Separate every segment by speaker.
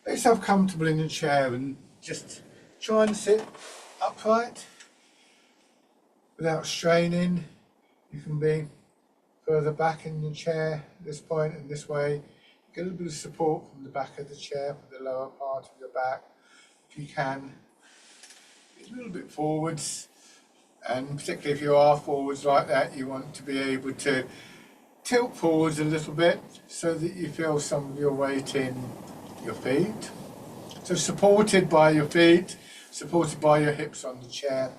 Speaker 1: Make yourself comfortable in your chair and just try and sit upright without straining. You can be further back in your chair at this point and this way. Get a little bit of support from the back of the chair, from the lower part of your back. If you can, get a little bit forwards, and particularly if you are forwards like that, you want to be able to tilt forwards a little bit so that you feel some of your weight in your feet. So supported by your feet, supported by your hips on the chair.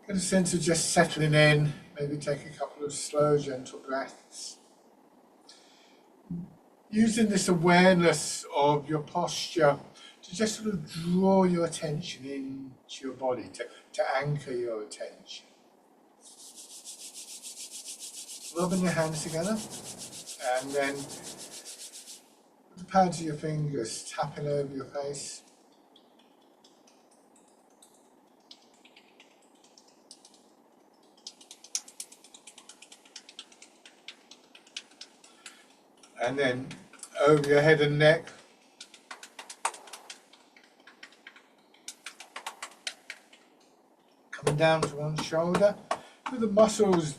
Speaker 1: Get a sense of just settling in, maybe take a couple of slow, gentle breaths. Using this awareness of your posture to just sort of draw your attention into your body, to anchor your attention. Rubbing your hands together, and then with the pads of your fingers tapping over your face. And then over your head and neck. Coming down to one shoulder, with the muscles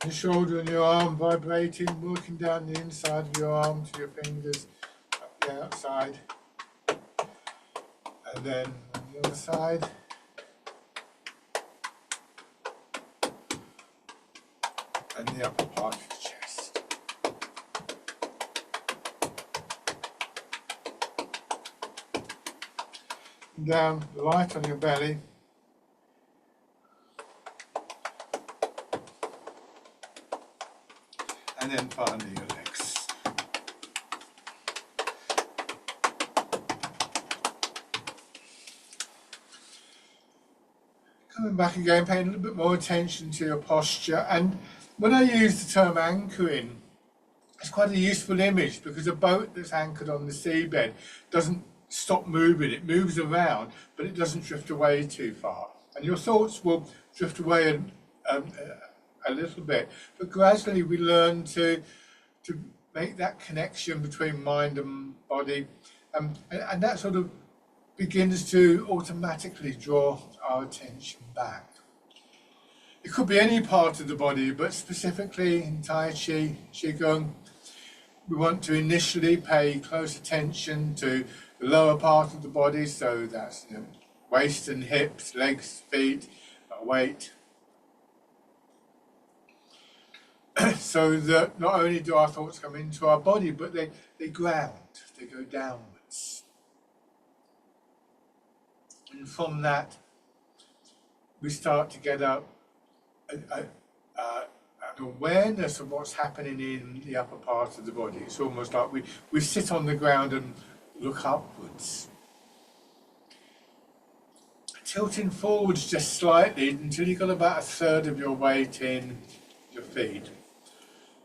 Speaker 1: in your shoulder and your arm vibrating, working down the inside of your arm to your fingers, up the outside. And then on the other side. And the upper part of your chest. Down light on your belly. And then finally your legs. Coming back again, paying a little bit more attention to your posture. And when I use the term anchoring, it's quite a useful image because a boat that's anchored on the seabed doesn't stop moving. It moves around, but it doesn't drift away too far. And your thoughts will drift away a little bit, but gradually we learn to make that connection between mind and body, and that sort of begins to automatically draw our attention back. It could be any part of the body, but specifically in Tai Chi, Qigong, we want to initially pay close attention to the lower part of the body, so that's waist and hips, legs, feet, weight. So that not only do our thoughts come into our body, but they ground, they go downwards. And from that, we start to get an awareness of what's happening in the upper part of the body. It's almost like we sit on the ground and look upwards. Tilting forwards just slightly until you've got about a third of your weight in your feet.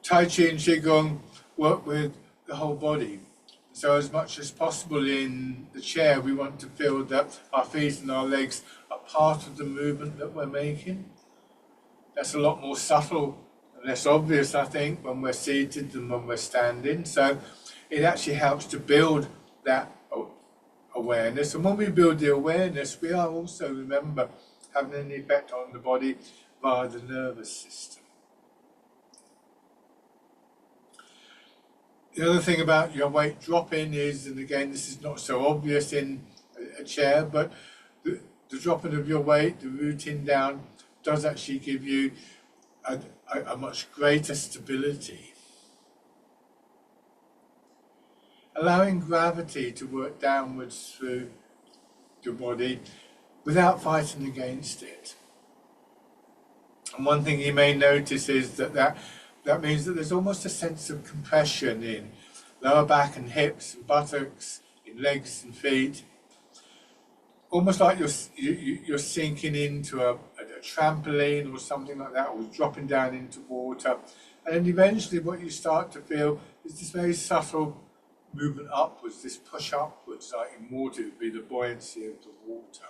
Speaker 1: Tai Chi and Qigong work with the whole body. So as much as possible in the chair, we want to feel that our feet and our legs are part of the movement that we're making. That's a lot more subtle and less obvious, I think, when we're seated than when we're standing. So it actually helps to build that awareness. And when we build the awareness, we are also, remember, having an effect on the body via the nervous system. The other thing about your weight dropping is, and again this is not so obvious in a chair, but the dropping of your weight, the rooting down, does actually give you a much greater stability. Allowing gravity to work downwards through your body without fighting against it. And one thing you may notice is that means that there's almost a sense of compression in lower back and hips and buttocks, in legs and feet. Almost like you're sinking into a trampoline or something like that, or dropping down into water. And then eventually what you start to feel is this very subtle movement upwards, this push upwards, like in water, it would be the buoyancy of the water.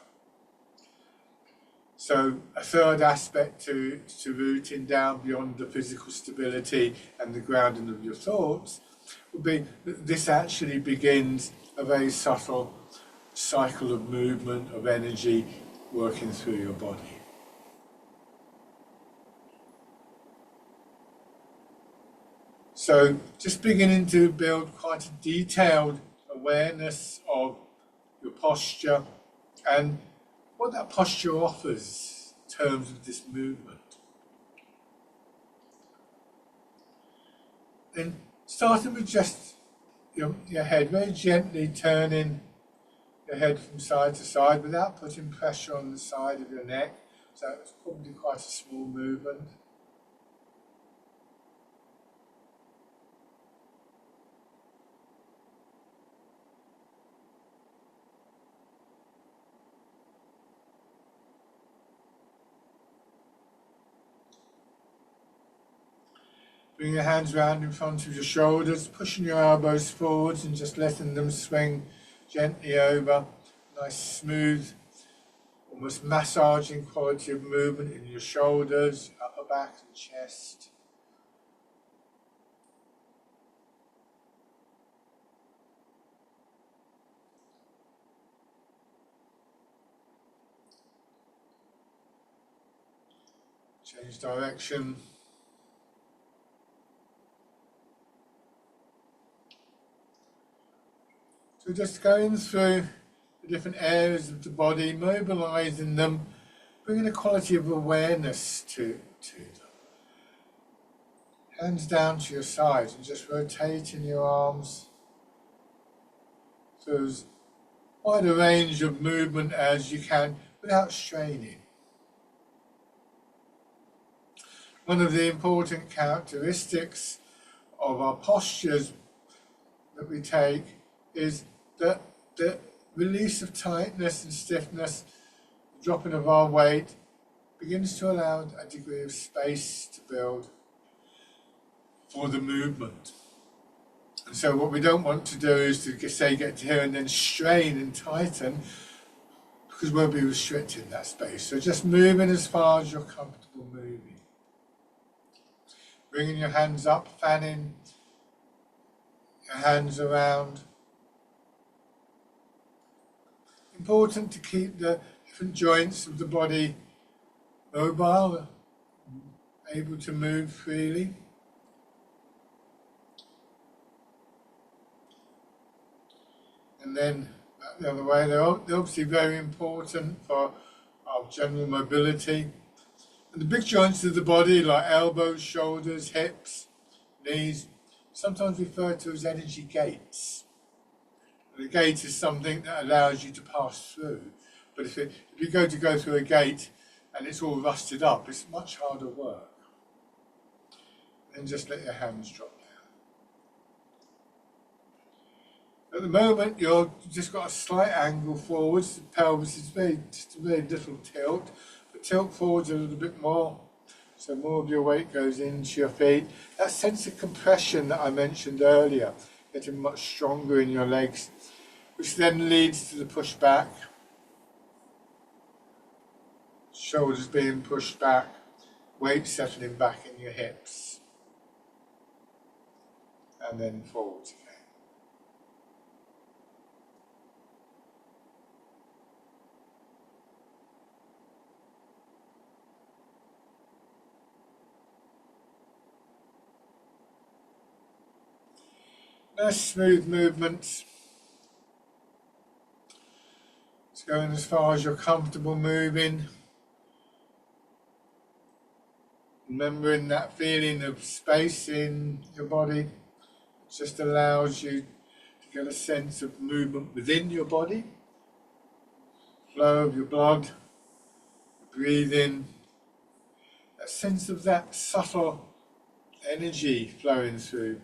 Speaker 1: So a third aspect to rooting down beyond the physical stability and the grounding of your thoughts would be that this actually begins a very subtle cycle of movement, of energy working through your body. So just beginning to build quite a detailed awareness of your posture and what that posture offers in terms of this movement. And starting with just your head, very gently turning your head from side to side without putting pressure on the side of your neck. So it's probably quite a small movement. Bring your hands round in front of your shoulders, pushing your elbows forwards and just letting them swing gently over. Nice, smooth, almost massaging quality of movement in your shoulders, upper back and chest. Change direction. So just going through the different areas of the body, mobilizing them, bringing a quality of awareness to them. Hands down to your sides and just rotating your arms through as wide a range of movement as you can without straining. One of the important characteristics of our postures that we take is that the release of tightness and stiffness, the dropping of our weight, begins to allow a degree of space to build for the movement. And so what we don't want to do is to get to here and then strain and tighten, because we'll be restricting that space. So just moving as far as you're comfortable moving. Bringing your hands up, fanning your hands around. Important to keep the different joints of the body mobile, able to move freely. And then back the other way, they're obviously very important for our general mobility. And the big joints of the body, like elbows, shoulders, hips, knees, sometimes referred to as energy gates. The gate is something that allows you to pass through. But if you go through a gate and it's all rusted up, it's much harder work. And just let your hands drop down. At the moment, you've just got a slight angle forwards. The pelvis is just a very little tilt, but tilt forwards a little bit more. So more of your weight goes into your feet. That sense of compression that I mentioned earlier, getting much stronger in your legs, which then leads to the push back. Shoulders being pushed back, weight settling back in your hips. And then forwards again. Nice smooth movements. It's going as far as you're comfortable moving. Remembering that feeling of space in your body. It just allows you to get a sense of movement within your body. Flow of your blood, breathing. A sense of that subtle energy flowing through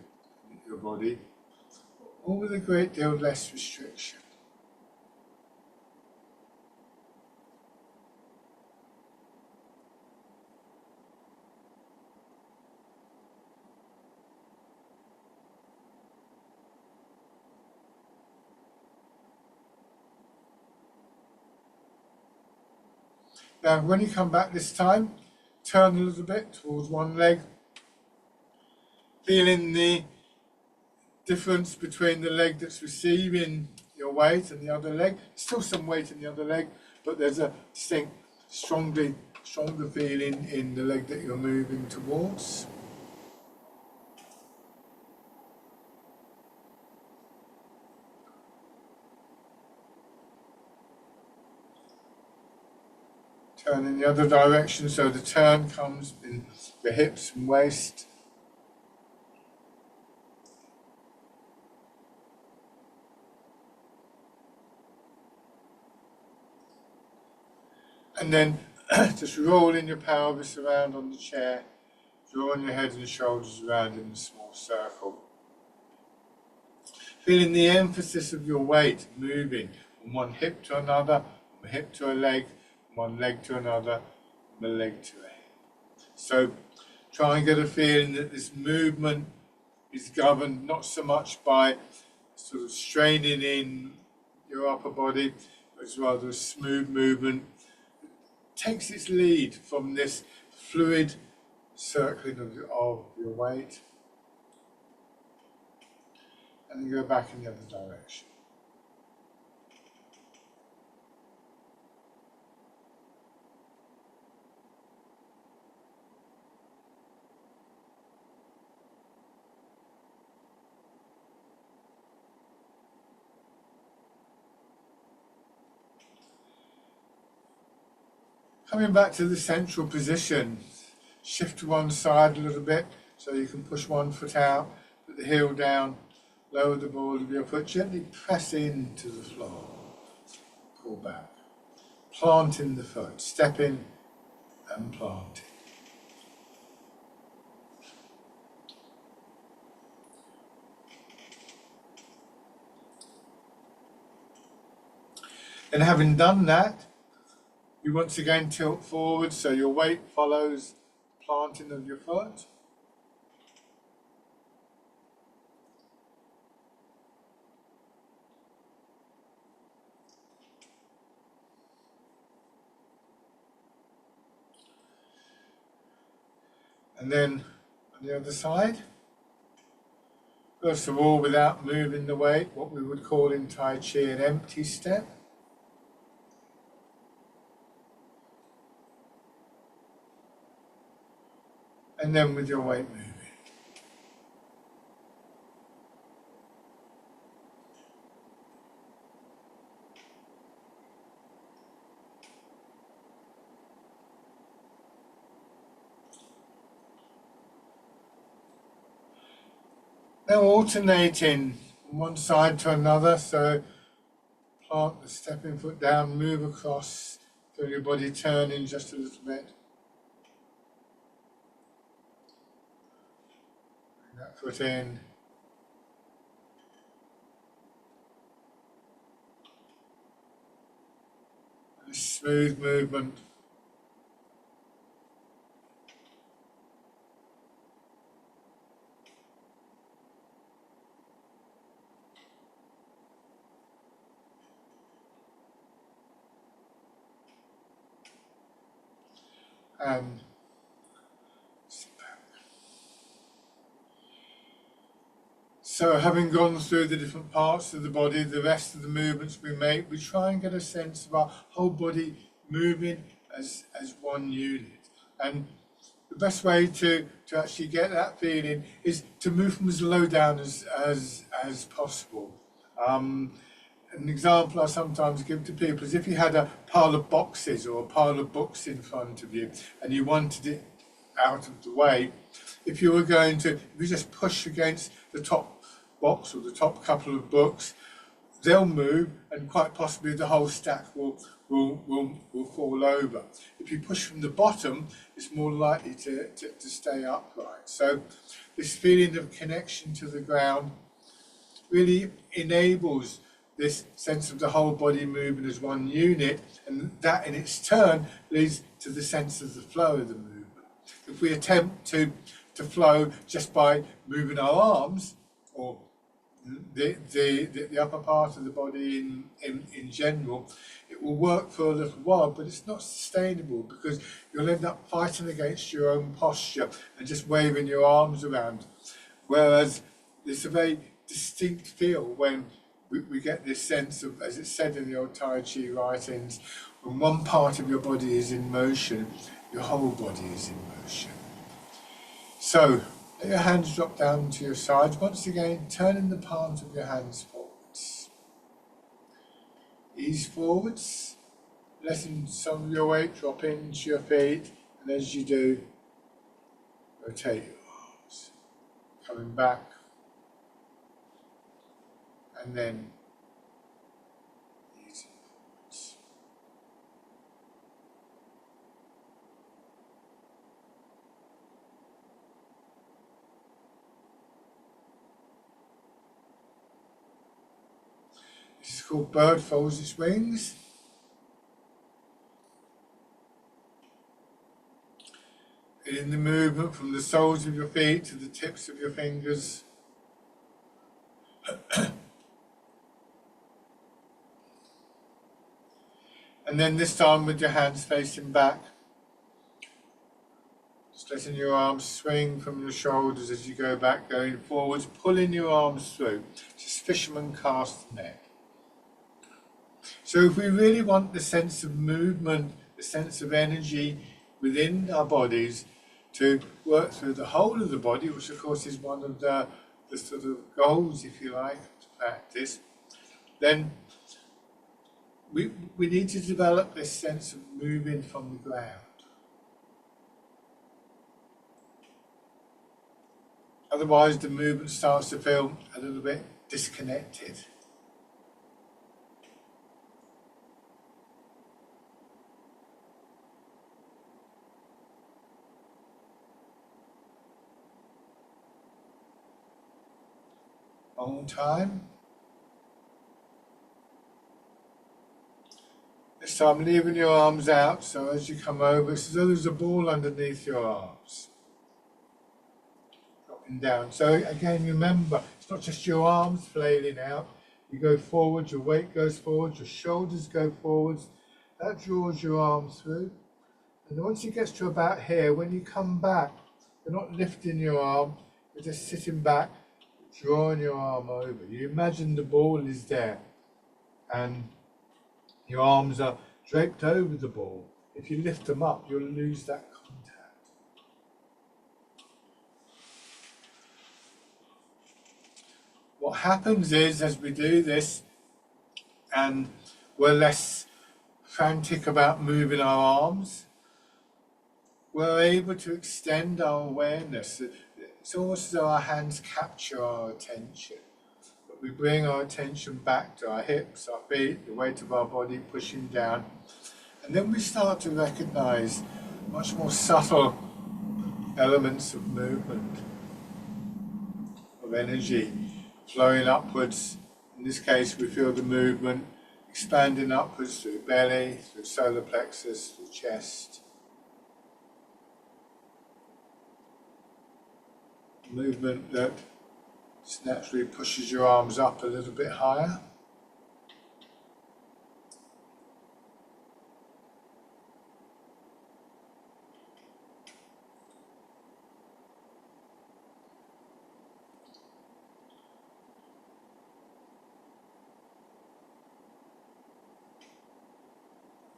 Speaker 1: your body, all with a great deal less restriction. Now, when you come back this time, turn a little bit towards one leg, feeling the difference between the leg that's receiving your weight and the other leg. Still some weight in the other leg, but there's a distinct, stronger feeling in the leg that you're moving towards. Turn in the other direction, so the turn comes in the hips and waist. And then just rolling your pelvis around on the chair, drawing your head and shoulders around in a small circle. Feeling the emphasis of your weight moving from one hip to another, from a hip to a leg, from one leg to another, from a leg to a hip. So try and get a feeling that this movement is governed not so much by sort of straining in your upper body, but it's rather a smooth movement. Takes its lead from this fluid circling of your weight, and then go back in the other direction. Coming back to the central position, shift to one side a little bit so you can push one foot out, put the heel down, lower the ball of your foot, gently press into the floor, pull back, planting the foot, stepping and planting. And having done that, you once again tilt forward so your weight follows the planting of your foot. And then on the other side, first of all, without moving the weight, what we would call in Tai Chi an empty step. And then with your weight moving. Now alternating from one side to another, so plant the stepping foot down, move across, feel your body turning just a little bit. That foot in. A smooth movement. And so having gone through the different parts of the body, the rest of the movements we make, we try and get a sense of our whole body moving as one unit. And the best way to actually get that feeling is to move from as low down as possible. An example I sometimes give to people is if you had a pile of boxes or a pile of books in front of you and you wanted it out of the way, if you just push against the top box or the top couple of books, they'll move and quite possibly the whole stack will fall over. If you push from the bottom, it's more likely to stay upright. So this feeling of connection to the ground really enables this sense of the whole body moving as one unit, and that in its turn leads to the sense of the flow of the movement. If we attempt to flow just by moving our arms or the upper part of the body in general, it will work for a little while, but it's not sustainable because you'll end up fighting against your own posture and just waving your arms around. Whereas it's a very distinct feel when we get this sense of, as it's said in the old Tai Chi writings, when one part of your body is in motion, your whole body is in motion. So let your hands drop down to your sides. Once again, turning the palms of your hands forwards. Ease forwards, letting some of your weight drop into your feet, and as you do, rotate your arms, coming back, and then easing forwards. This is called bird folds its wings. In the movement from the soles of your feet to the tips of your fingers. And then this time with your hands facing back. Just letting your arms swing from your shoulders as you go back, going forwards, pulling your arms through. Just fisherman cast net. So if we really want the sense of movement, the sense of energy within our bodies to work through the whole of the body, which of course is one of the sort of goals, if you like, to practice, then we need to develop this sense of moving from the ground. Otherwise, the movement starts to feel a little bit disconnected. Long time. This time, leaving your arms out, so as you come over, it's as though there's a ball underneath your arms. Dropping down. So again, remember, it's not just your arms flailing out. You go forward, your weight goes forward, your shoulders go forwards. That draws your arms through. And once it gets to about here, when you come back, you're not lifting your arm, you're just sitting back, drawing your arm over. You imagine the ball is there and your arms are draped over the ball. If you lift them up, you'll lose that contact. What happens is, as we do this, and we're less frantic about moving our arms, we're able to extend our awareness. It's almost as though our hands capture our attention. But we bring our attention back to our hips, our feet, the weight of our body pushing down. And then we start to recognize much more subtle elements of movement, of energy flowing upwards. In this case, we feel the movement expanding upwards through belly, through solar plexus, through chest. Movement that just naturally pushes your arms up a little bit higher.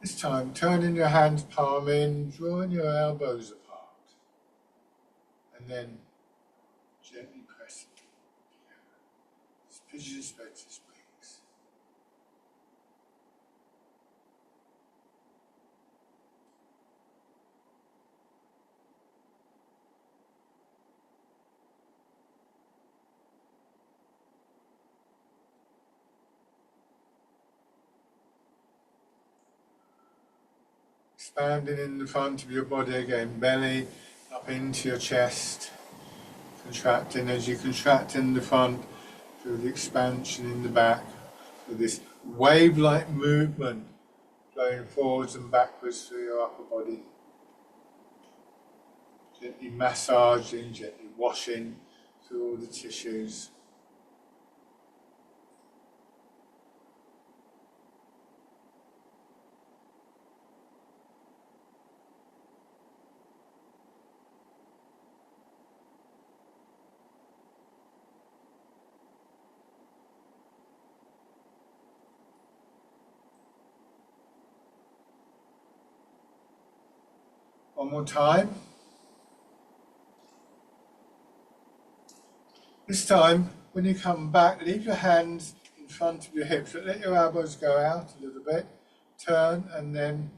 Speaker 1: This time, turning your hands palm in, drawing your elbows apart, and then gently pressing together. As pigeon spreads its wings. Expanding in the front of your body again, belly up into your chest, contracting as you contract in the front, through the expansion in the back, with this wave-like movement flowing forwards and backwards through your upper body. Gently massaging, gently washing through all the tissues. One more time. This time, when you come back, leave your hands in front of your hips, but let your elbows go out a little bit. Turn and then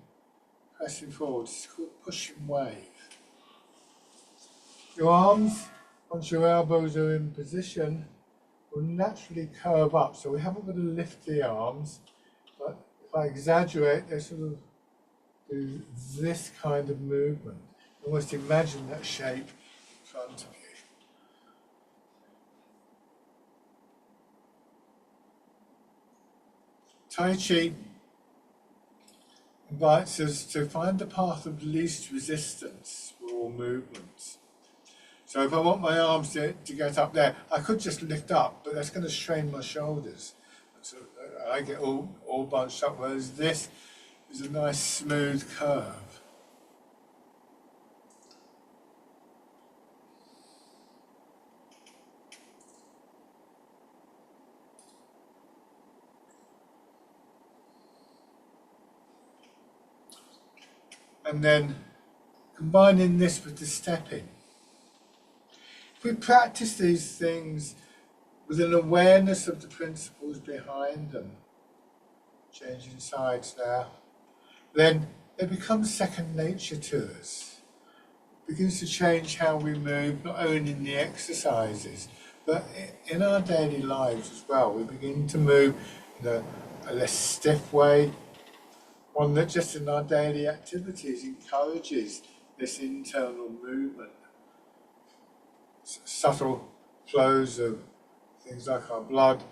Speaker 1: pressing forward. It's called pushing wave. Your arms, once your elbows are in position, will naturally curve up. So we haven't got to lift the arms, but if I exaggerate, they sort of do this kind of movement. Almost imagine that shape in front of you. Tai Chi invites us to find the path of least resistance for all movements. So if I want my arms to get up there, I could just lift up, but that's going to strain my shoulders. So I get all bunched up, whereas this is a nice smooth curve. And then combining this with the stepping. If we practice these things with an awareness of the principles behind them, changing sides now, then they become second nature to us. It begins to change how we move, not only in the exercises, but in our daily lives as well. We begin to move in a less stiff way, one that just in our daily activities encourages this internal movement. Subtle flows of things like our blood,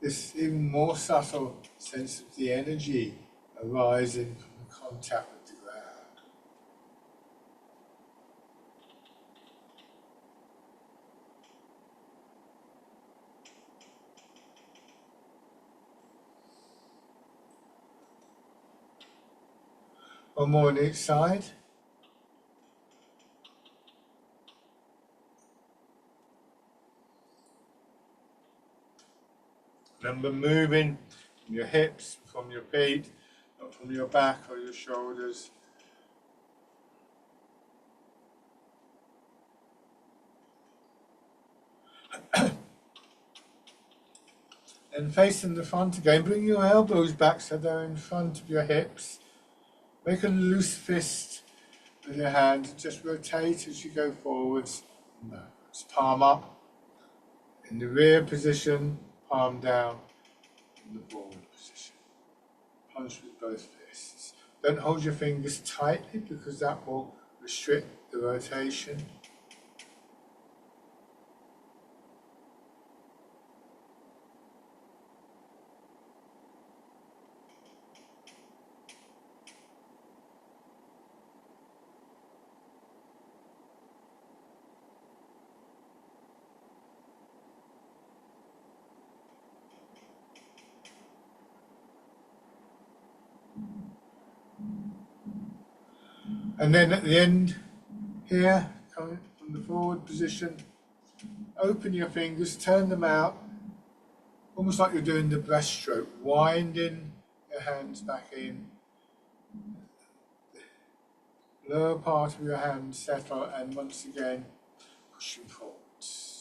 Speaker 1: this even more subtle sense of the energy arising from the contact with the ground. One more on each side. Remember moving from your hips, from your feet, not from your back or your shoulders. And facing the front again, bring your elbows back so they're in front of your hips. Make a loose fist with your hand, just rotate as you go forwards. Just palm up in the rear position, palm down in the forward position. Punch with both fists. Don't hold your fingers tightly because that will restrict the rotation. And then at the end here, coming from the forward position, open your fingers, turn them out, almost like you're doing the breaststroke, winding your hands back in. Lower part of your hand settle, and once again, pushing forwards.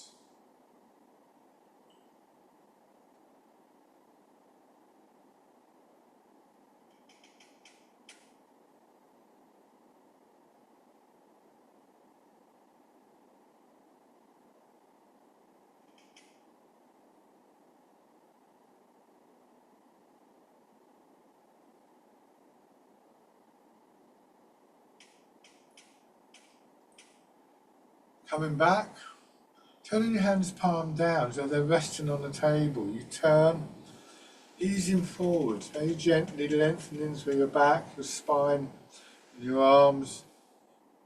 Speaker 1: Coming back, turning your hands palm down so they're resting on the table. You turn, easing forward, very gently lengthening through your back, your spine, and your arms.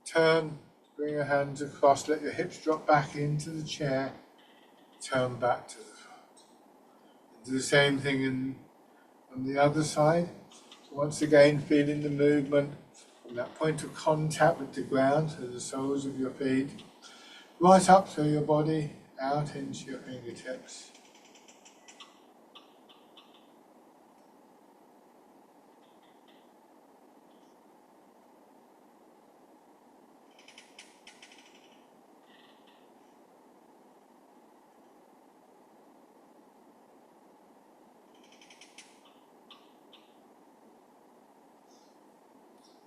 Speaker 1: Turn, bring your hands across, let your hips drop back into the chair, turn back to the front. And do the same thing on the other side. So once again, feeling the movement from that point of contact with the ground, so the soles of your feet, right up through your body, out into your fingertips.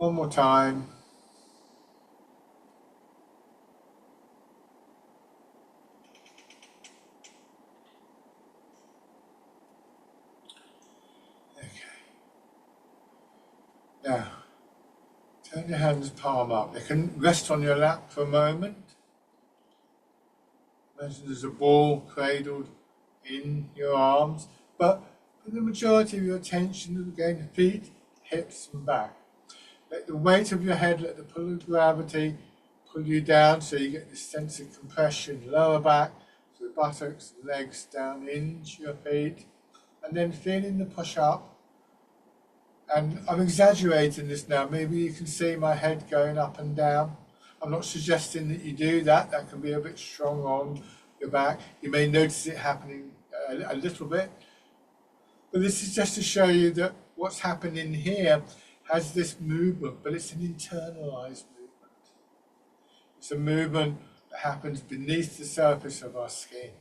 Speaker 1: One more time. Okay. Now, turn your hands palm up. They can rest on your lap for a moment. Imagine there's a ball cradled in your arms, but for the majority of your attention, again, feet, hips and back. Let the weight of your head, let the pull of gravity pull you down so you get this sense of compression, lower back, so the buttocks, legs down into your feet, and then feeling the push up. And I'm exaggerating this now, maybe you can see my head going up and down. I'm not suggesting that you do that, that can be a bit strong on your back. You may notice it happening a little bit. But this is just to show you that what's happening here has this movement, but it's an internalized movement. It's a movement that happens beneath the surface of our skin.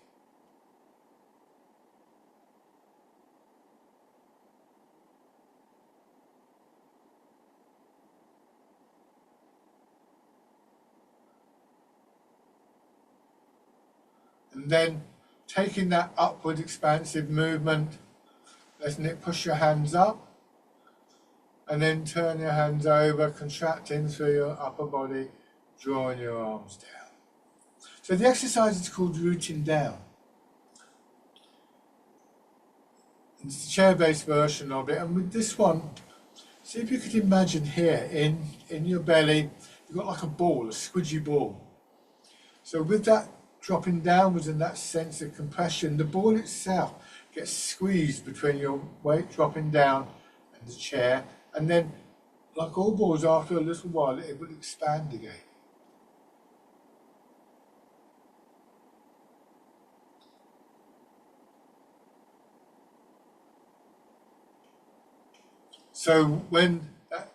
Speaker 1: And then taking that upward expansive movement, letting it push your hands up, and then turn your hands over, contracting through your upper body, drawing your arms down. So the exercise is called rooting down. It's the chair-based version of it, and with this one, see if you could imagine here in your belly, you've got like a ball, a squidgy ball. So with that dropping downwards and that sense of compression, the ball itself gets squeezed between your weight dropping down and the chair, and then, like all balls, after a little while, it will expand again. So when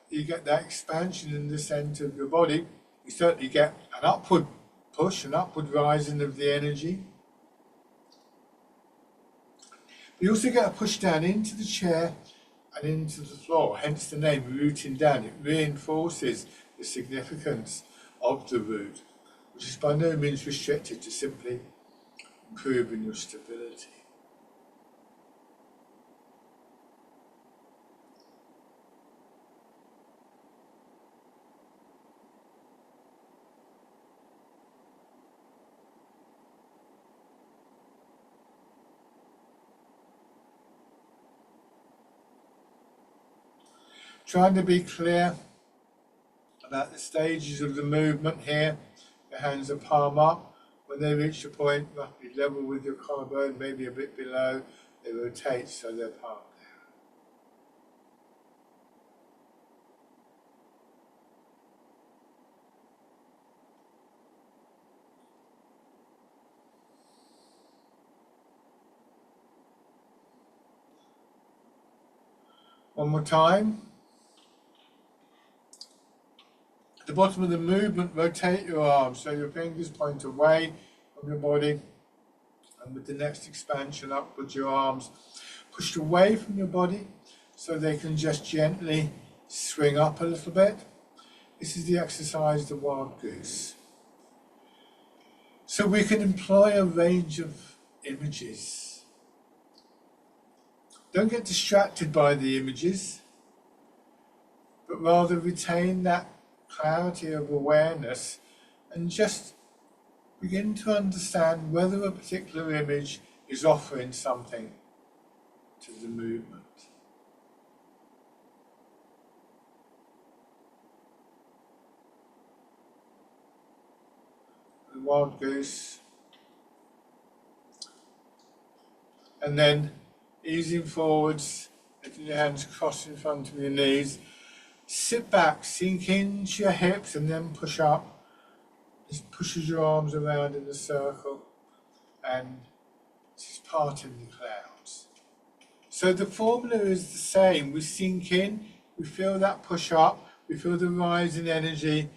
Speaker 1: you get that expansion in the centre of your body, you certainly get an upward push, an upward rising of the energy. You also get a push down into the chair and into the floor, hence the name rooting down. It reinforces the significance of the root, which is by no means restricted to simply improving your stability. Trying to be clear about the stages of the movement here. Your hands are palm up. When they reach a point roughly level with your collarbone, maybe a bit below, they rotate so they're palm down. One more time. At the bottom of the movement, rotate your arms so your fingers point away from your body, and with the next expansion upwards, your arms pushed away from your body so they can just gently swing up a little bit. This is the exercise, the wild goose. So we can employ a range of images. Don't get distracted by the images, but rather retain that clarity of awareness and just begin to understand whether a particular image is offering something to the movement. The wild goose, and then easing forwards, letting your hands cross in front of your knees. Sit back, sink into your hips and then push up. Just pushes your arms around in a circle and just parting the clouds. So the formula is the same. We sink in, we feel that push up, we feel the rise in energy,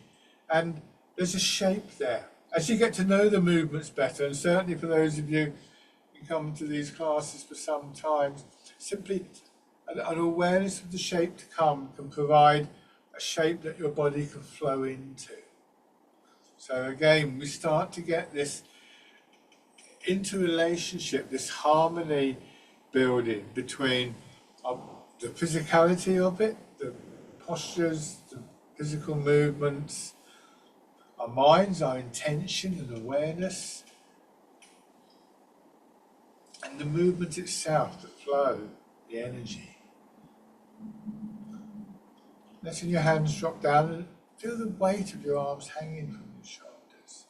Speaker 1: and there's a shape there. As you get to know the movements better, and certainly for those of you who come to these classes for some time, simply an awareness of the shape to come can provide a a shape that your body can flow into. So again, we start to get this interrelationship, this harmony building between the physicality of it, the postures, the physical movements, our minds, our intention and awareness, and the movement itself, the flow, the energy. Letting your hands drop down and feel the weight of your arms hanging from your shoulders.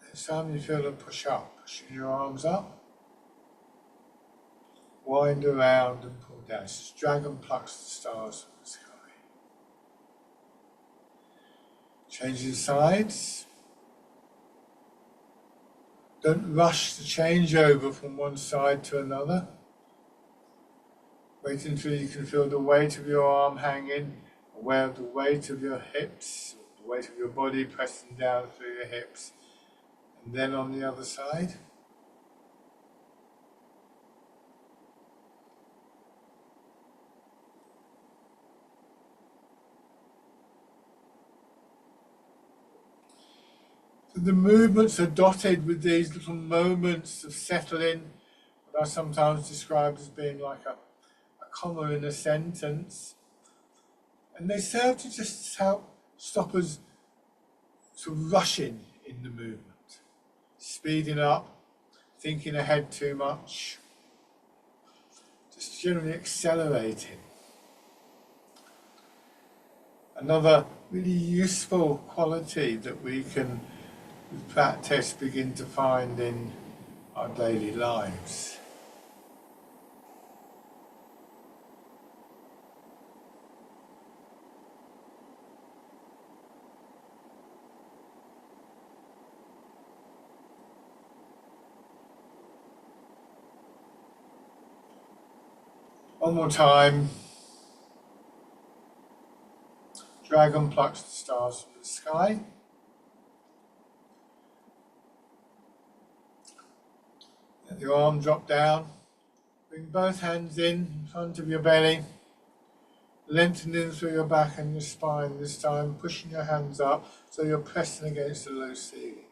Speaker 1: Next time you feel a push up, pushing your arms up, wind around and pull down. It's as dragon plucks the stars from the sky. Changing sides. Don't rush the change over from one side to another. Wait until you can feel the weight of your arm hanging, aware of the weight of your hips, the weight of your body pressing down through your hips, and then on the other side. So the movements are dotted with these little moments of settling, what I sometimes describe as being like a comma in a sentence, and they serve to just help stop us sort of rushing in the movement, speeding up, thinking ahead too much, just generally accelerating. Another really useful quality that we can, with practice, begin to find in our daily lives. One more time. Dragon plucks the stars from the sky. Let your arm drop down. Bring both hands in front of your belly. Lengthening through your back and your spine this time. Pushing your hands up so you're pressing against the low ceiling.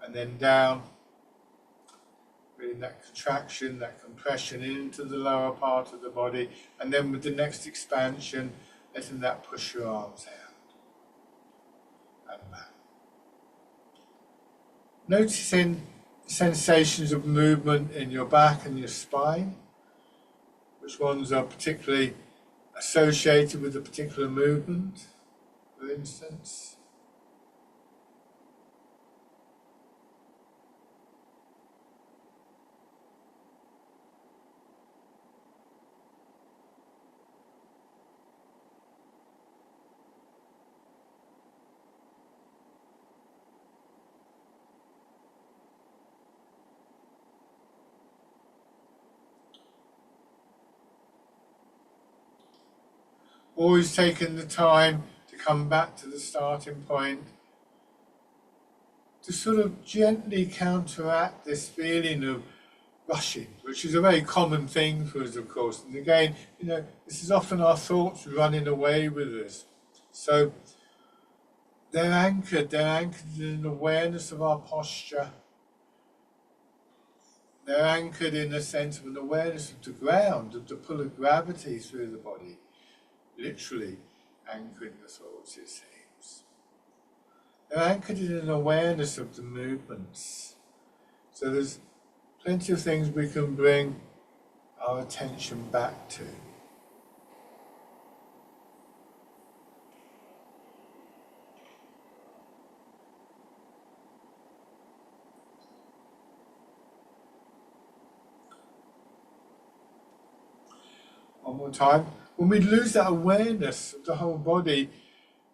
Speaker 1: And then down. Bring that contraction, that compression into the lower part of the body, and then with the next expansion, letting that push your arms out and back. Noticing sensations of movement in your back and your spine, which ones are particularly associated with a particular movement, for instance. Always taking the time to come back to the starting point, to sort of gently counteract this feeling of rushing, which is a very common thing for us, of course. And again, this is often our thoughts running away with us. So they're anchored in an awareness of our posture. They're anchored in a sense of an awareness of the ground, of the pull of gravity through the body. Literally anchoring the thoughts, it seems. They're anchored in an awareness of the movements. So there's plenty of things we can bring our attention back to. One more time. When we lose that awareness of the whole body,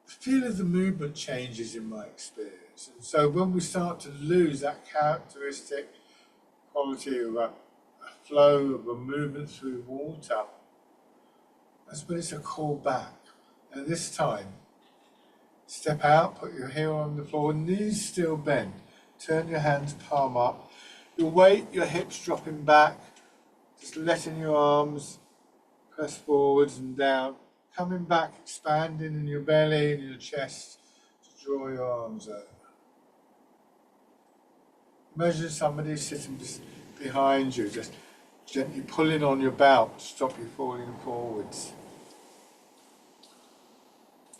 Speaker 1: the feel of the movement changes in my experience. And so when we start to lose that characteristic quality of a flow, of a movement through water, that's when it's a call back. And this time, step out, put your heel on the floor, knees still bent, turn your hands palm up, your weight, your hips dropping back, just letting your arms press forwards and down, coming back, expanding in your belly and your chest to draw your arms over. Imagine somebody sitting behind you, just gently pulling on your belt to stop you falling forwards.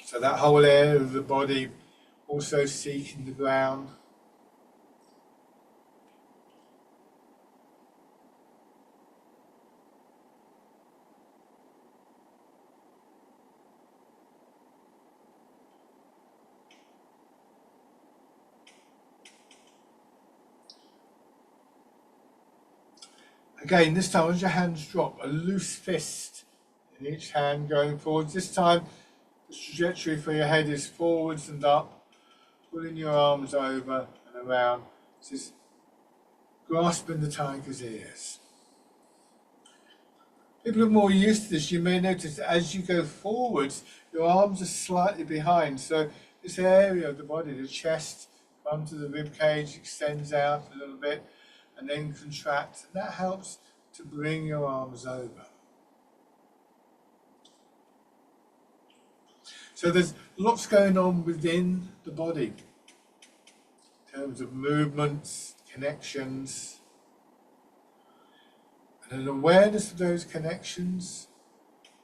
Speaker 1: So that whole area of the body also seeking the ground. Again, this time as your hands drop, a loose fist in each hand going forwards. This time the trajectory for your head is forwards and up, pulling your arms over and around. This is grasping the tiger's ears. People are more used to this. You may notice that as you go forwards, your arms are slightly behind. So this area of the body, the chest, come to the rib cage, extends out a little bit and then contracts. And that helps to bring your arms over. So there's lots going on within the body in terms of movements, connections, and an awareness of those connections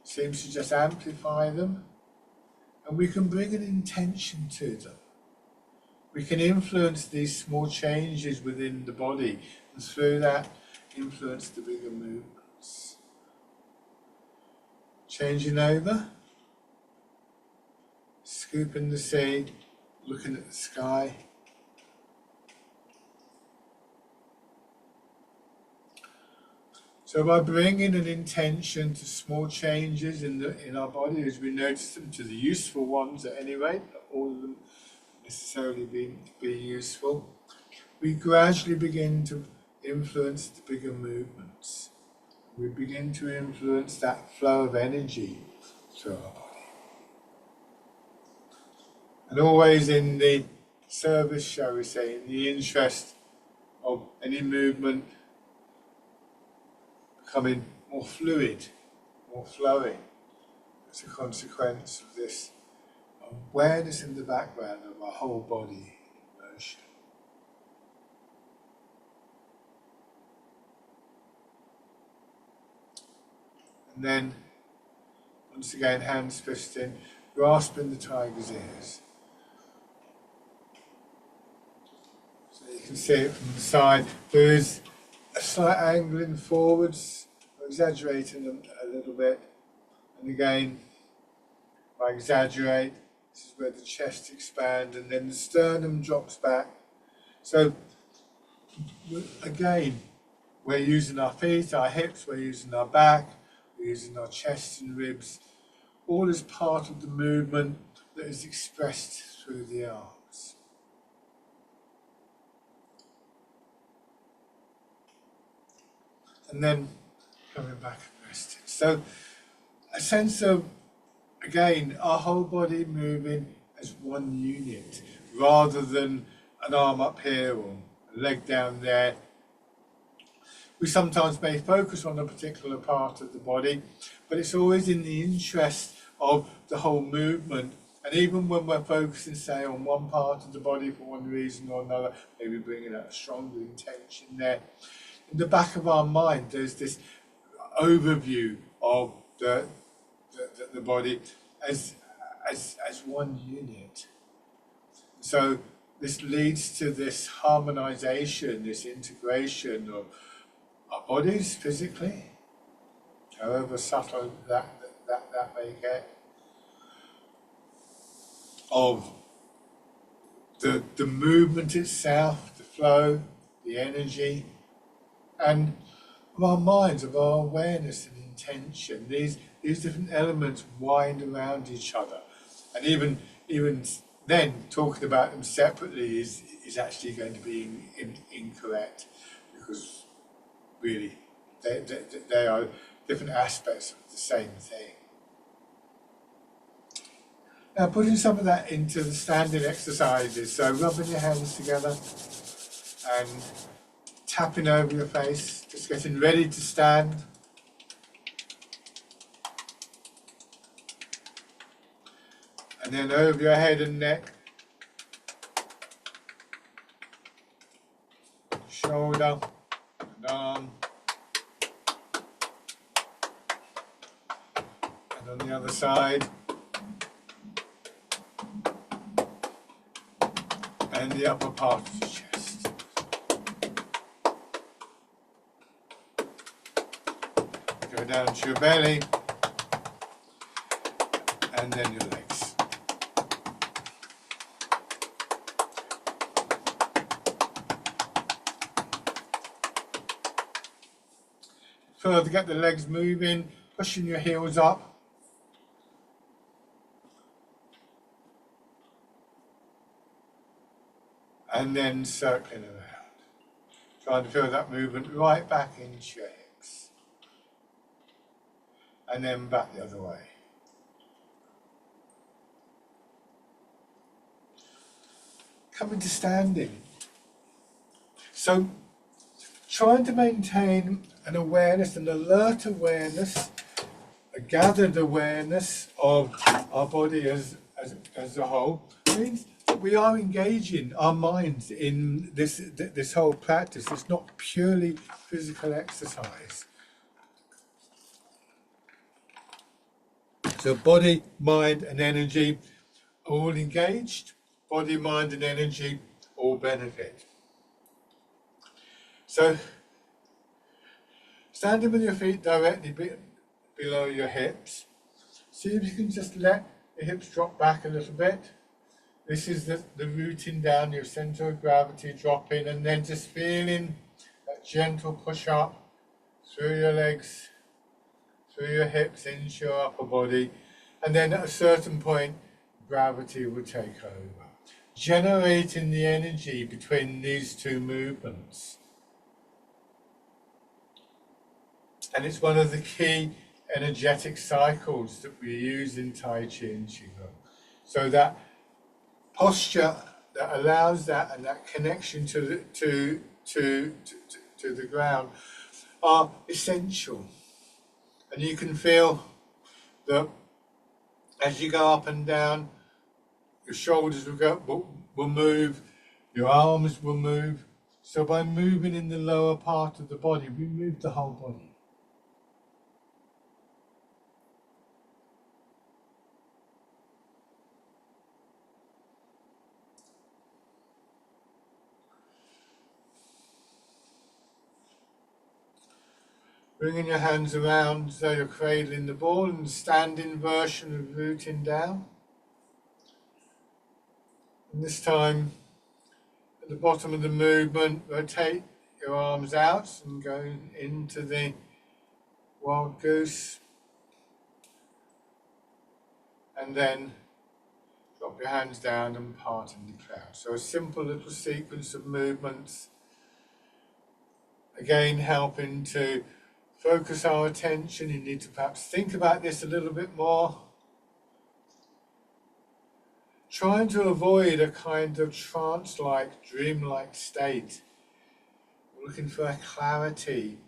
Speaker 1: seems to just amplify them, and we can bring an intention to them. We can influence these small changes within the body, and through that influence the bigger movements. Changing over, scooping the sea, looking at the sky. So by bringing an intention to small changes in our body as we notice them, to the useful ones at any rate, not all of them necessarily be useful, we gradually begin to influence the bigger movements. We begin to influence that flow of energy through our body. And always in the service, shall we say, in the interest of any movement becoming more fluid, more flowing, as a consequence of this awareness in the background of our whole body in motion. And then, once again, hands fist in, grasping the tiger's ears. So you can see it from the side. There is a slight angling forwards, exaggerating them a little bit. And again, if I exaggerate, this is where the chest expands and then the sternum drops back. So again, we're using our feet, our hips, we're using our back, we're using our chest and ribs, all as part of the movement that is expressed through the arms. And then coming back and resting. So a sense of, again, our whole body moving as one unit, rather than an arm up here or a leg down there. We sometimes may focus on a particular part of the body, but it's always in the interest of the whole movement. And even when we're focusing, say, on one part of the body for one reason or another, maybe bringing out a stronger intention there, in the back of our mind, there's this overview of the body as one unit. So this leads to this harmonization, this integration of our bodies physically, however subtle that may get, of the movement itself, the flow, the energy, and of our minds, of our awareness and intention. These different elements wind around each other, and even then talking about them separately is actually going to be incorrect, because really they are different aspects of the same thing. Now putting some of that into the standing exercises, so rubbing your hands together and tapping over your face, just getting ready to stand. and then over your head and neck, shoulder, and arm, and on the other side, and the upper part of the chest. Go down to your belly, and then your legs. Further, get the legs moving, pushing your heels up. And then circling around. Trying to feel that movement right back into your hips. And then back the other way. Coming to standing. So, trying to maintain an awareness, an alert awareness, a gathered awareness of our body as a whole means that we are engaging our minds in this whole practice. It's not purely physical exercise. So body, mind and energy are all engaged. Body, mind and energy all benefit. So standing with your feet directly below your hips. See if you can just let the hips drop back a little bit. This is the rooting down, your center of gravity dropping, and then just feeling that gentle push up through your legs, through your hips, into your upper body. And then at a certain point, gravity will take over, generating the energy between these two movements. And it's one of the key energetic cycles that we use in Tai Chi and Qigong. So that posture that allows that and that connection to the ground are essential. And you can feel that as you go up and down, your shoulders will move, your arms will move. So by moving in the lower part of the body, we move the whole body. Bringing your hands around so you're cradling the ball, and standing version of rooting down. And this time, at the bottom of the movement, rotate your arms out and go into the wild goose. And then drop your hands down and part in the cloud. So a simple little sequence of movements. Again, helping to focus our attention. You need to perhaps think about this a little bit more. Trying to avoid a kind of trance-like, dream-like state. We're looking for a clarity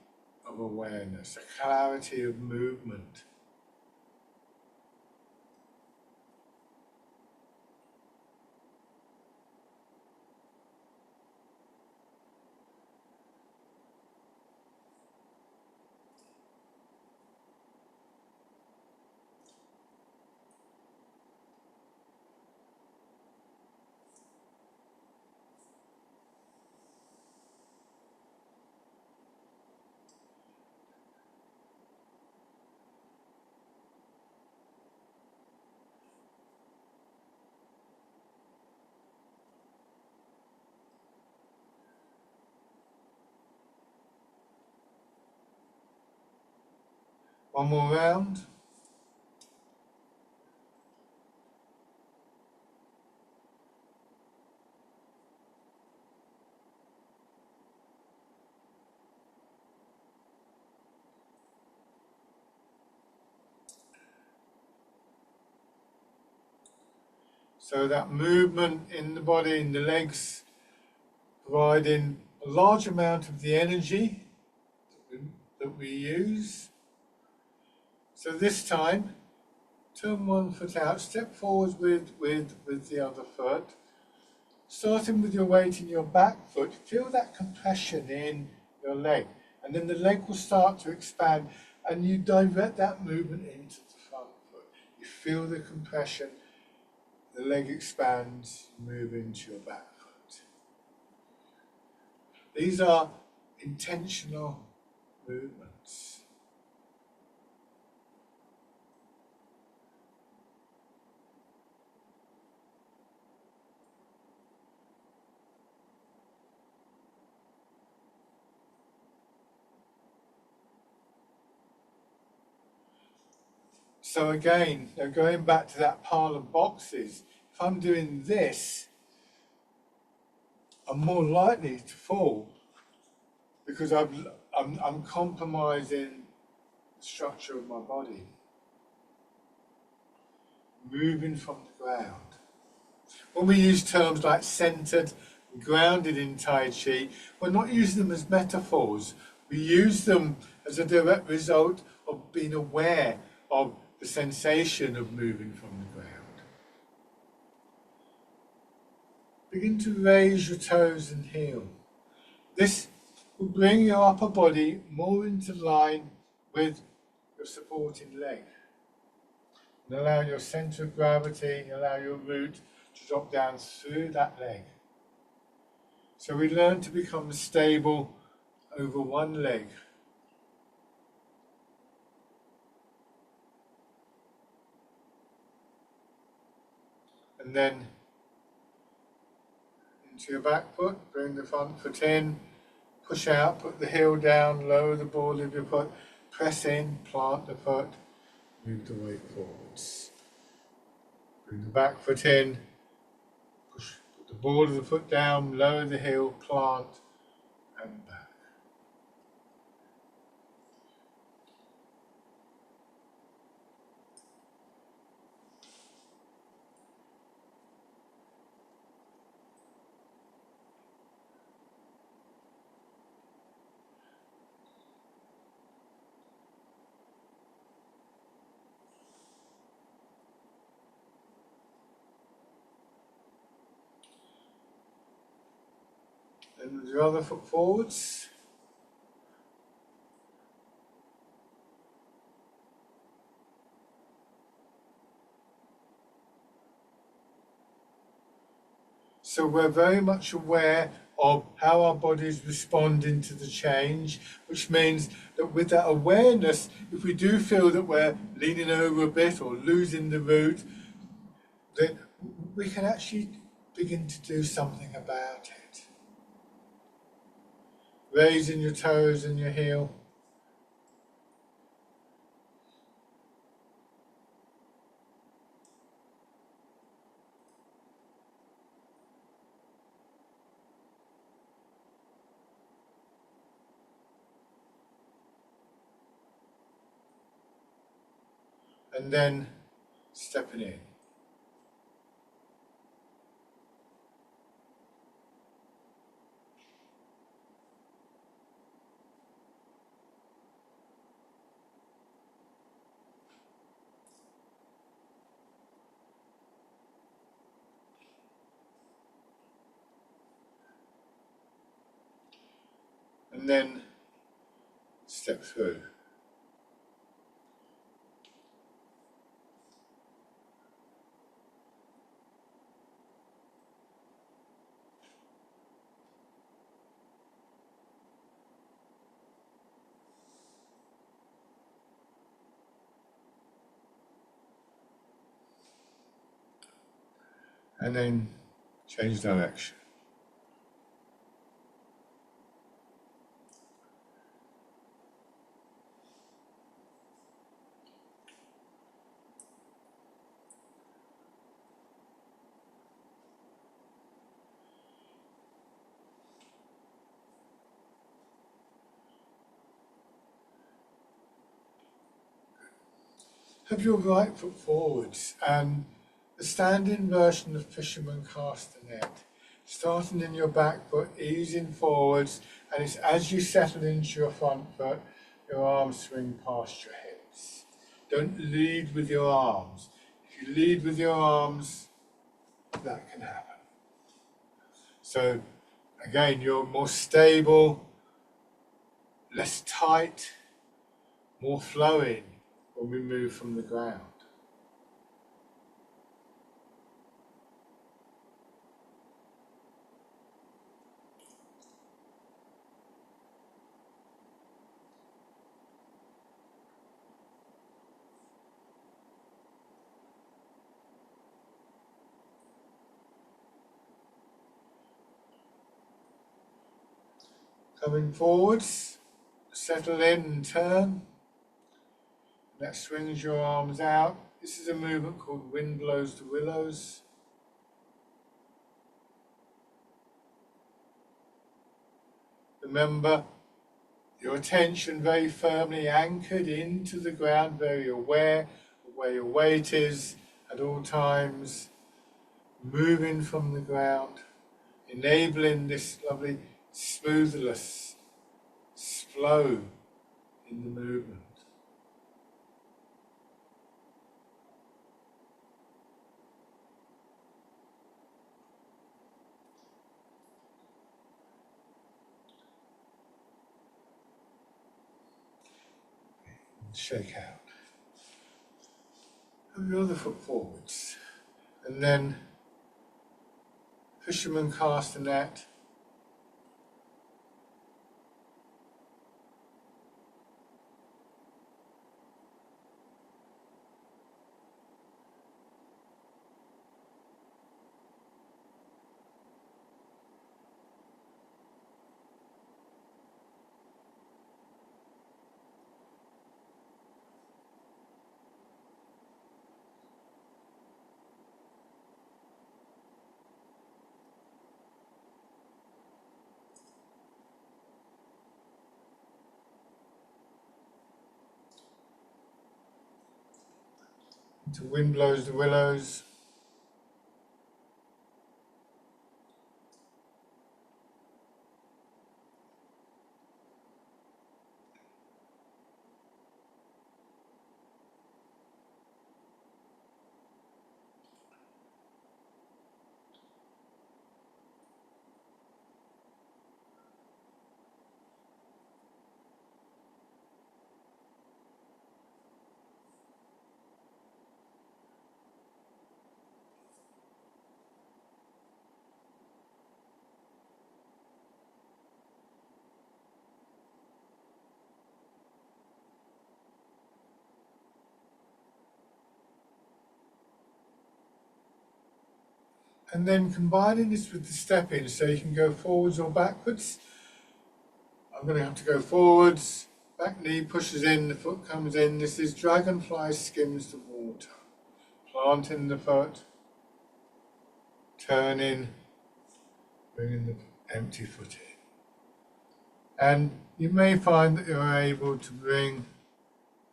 Speaker 1: of awareness, a clarity of movement. One more round. So that movement in the body, in the legs, providing a large amount of the energy that we use. So this time, turn one foot out, step forward with the other foot. Starting with your weight in your back foot, feel that compression in your leg. And then the leg will start to expand and you divert that movement into the front foot. You feel the compression, the leg expands, you move into your back foot. These are intentional movements. So again, now going back to that pile of boxes, if I'm doing this, I'm more likely to fall because I'm compromising the structure of my body, moving from the ground. When we use terms like centered, grounded in Tai Chi, we're not using them as metaphors. We use them as a direct result of being aware of the sensation of moving from the ground. Begin to raise your toes and heel. This will bring your upper body more into line with your supporting leg. And allow your center of gravity, allow your root to drop down through that leg. So we learn to become stable over one leg. And then into your back foot, bring the front foot in, push out, put the heel down, lower the ball of your foot, press in, plant the foot, move the weight forwards. Bring the back foot in, push, put the ball of the foot down, lower the heel, plant, and back. Then with your other foot forwards. So we're very much aware of how our bodies respond to the change, which means that with that awareness, if we do feel that we're leaning over a bit or losing the root, then we can actually begin to do something about it. Raising your toes and your heel. And then stepping in. And then step through. And then change direction. Have your right foot forwards and the standing version of fisherman castanet. Starting in your back foot, easing forwards, and it's as you settle into your front foot, your arms swing past your hips. Don't lead with your arms. If you lead with your arms, that can happen. So again, you're more stable, less tight, more flowing when we move from the ground. Coming forwards, settle in and turn. That swings your arms out. This is a movement called Wind Blows the Willows. Remember your attention very firmly anchored into the ground, very aware of where your weight is at all times, moving from the ground, enabling this lovely smoothness, flow in the movement. Shake out. Move your other foot forwards. And then fisherman cast the net. The wind blows the willows. And then combining this with the step in, so you can go forwards or backwards. I'm going to have to go forwards, back knee pushes in, the foot comes in. This is dragonfly skims the water. Planting the foot, turning, bringing the empty foot in. And you may find that you're able to bring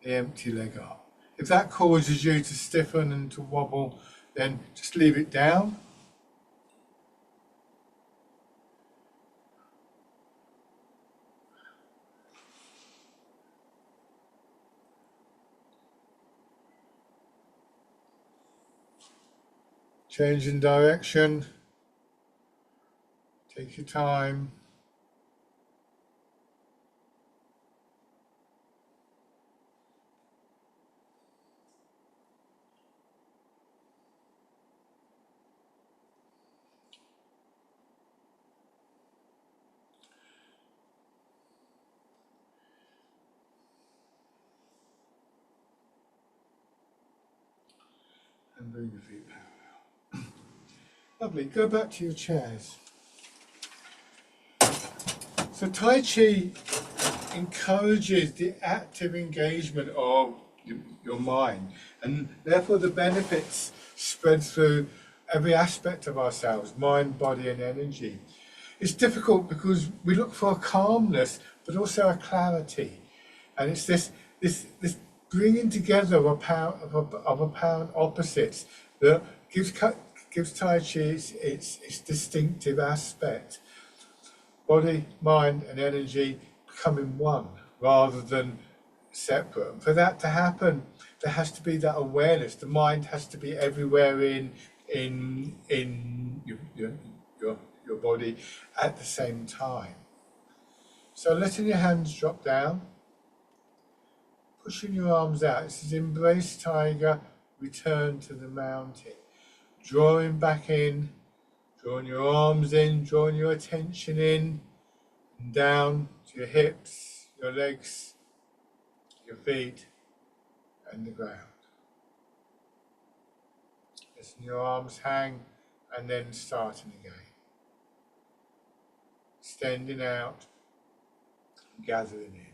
Speaker 1: the empty leg up. If that causes you to stiffen and to wobble, then just leave it down. Change in direction. Take your time. And bring your feet parallel. Lovely. Go back to your chairs. So Tai Chi encourages the active engagement of your mind, and therefore the benefits spread through every aspect of ourselves, mind, body and energy. It's difficult because we look for a calmness but also a clarity, and it's this bringing together of apparent opposites that gives Tai Chi its distinctive aspect. Body, mind and energy becoming one rather than separate. And for that to happen, there has to be that awareness. The mind has to be everywhere in your body at the same time. So letting your hands drop down, pushing your arms out. This is embrace tiger, return to the mountain. Drawing back in, drawing your arms in, drawing your attention in and down to your hips, your legs, your feet and the ground. Letting your arms hang and then starting again. Extending out, gathering in.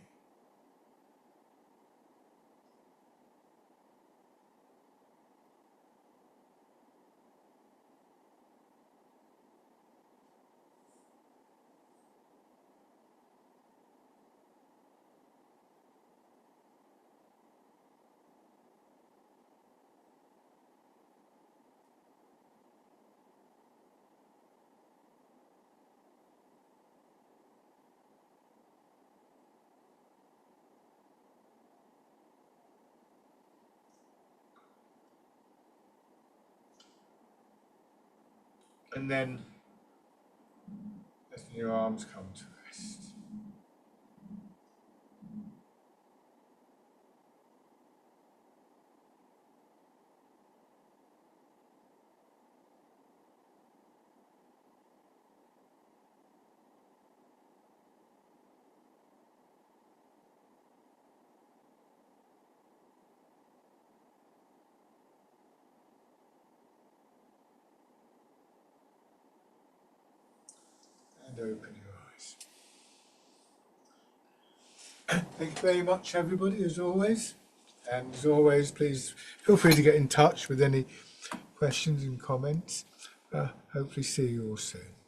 Speaker 1: And then letting your arms come to rest. And open your eyes. Thank you very much, everybody, as always. And as always, please feel free to get in touch with any questions and comments. Hopefully see you all soon.